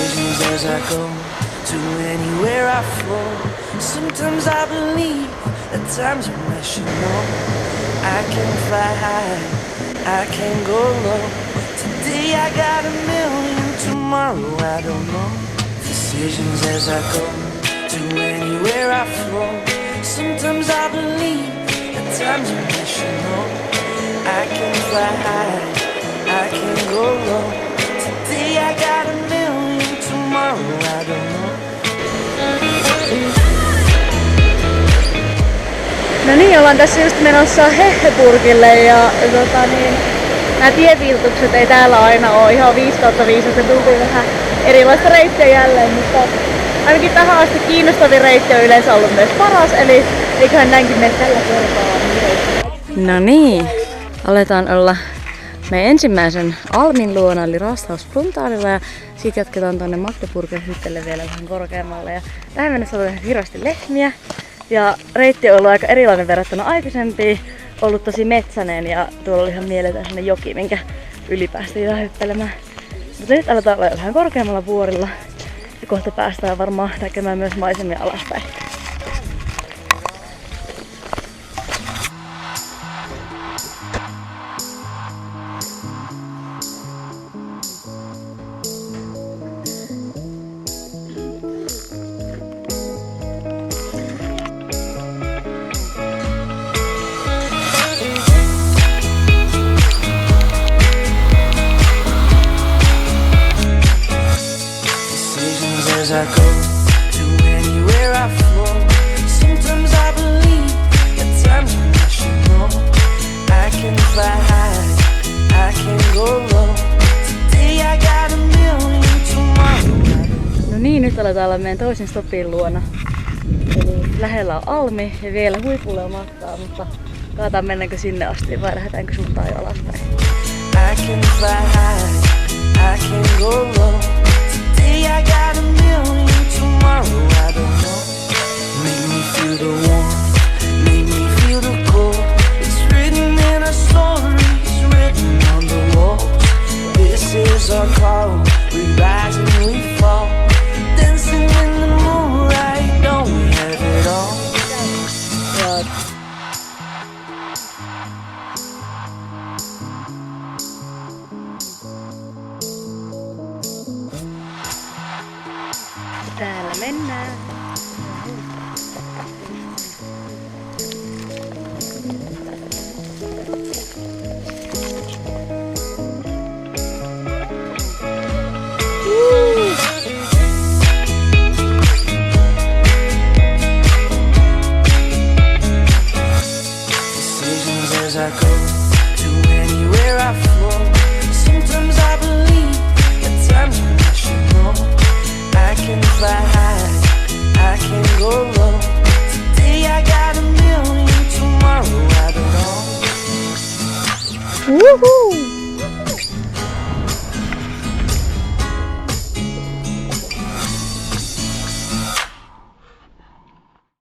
decisions as I go to anywhere I flow. Sometimes I believe, at times when I should know. I can fly high, I can go low. Today I got a million, tomorrow I don't know. Decisions as I go to anywhere I flow. Sometimes I believe, at times when I should know. I can fly high, I can go low. Today I got a million, tomorrow I don't know. No niin, ollaan tässä just menossa Hehepurkille ja nämä tieviiltukset ei täällä aina ole ihan 5/5, että tultiin vähän erilaista reittiä jälleen, mutta ainakin tähän asti kiinnostavin reitti on yleensä ollut myös paras, eli eiköhän näinkin mene tällä kertaa. No niin, aletaan olla meidän ensimmäisen Almin luona, eli Rasthaus Bruntalilla, ja siitä jatketaan tuonne Magdeburgen hyttelle vielä vähän korkeammalle. Ja tähän mennessä on hirveästi lehmiä, ja reitti on ollut aika erilainen verrattuna aikaisempiin, ollut tosi metsäinen, ja tuolla oli ihan mieletön sellainen joki, minkä yli päästiin vähän hyppelemään. Mutta nyt aletaan olla vähän korkeammalla vuorilla, ja kohta päästään varmaan näkemään myös maisemia alaspäin. As I go to anywhere I flow. Sometimes I believe, at times when I should know. I can fly high, I can go low. Today I got a million, tomorrow. No niin, nyt aletaan olla meidän toisen stopin luona. Eli lähellä on Almi ja vielä huipulle on matkaa, mutta katsotaan mennäänkö sinne asti vai lähdetäänkö suuntaan jo alaspäin. I can fly high, I can go low. Today I got a million, tomorrow I don't know. Make me feel the warmth, make me feel the cold. It's written in our stories, written on the walls. This is our call, we rise and we fall. Dancing in the moonlight, don't we have it all? Täällä mennään. Decisions as I go to anywhere I flow. Sometimes I believe, at times when I should know. I can fly high, I can go low.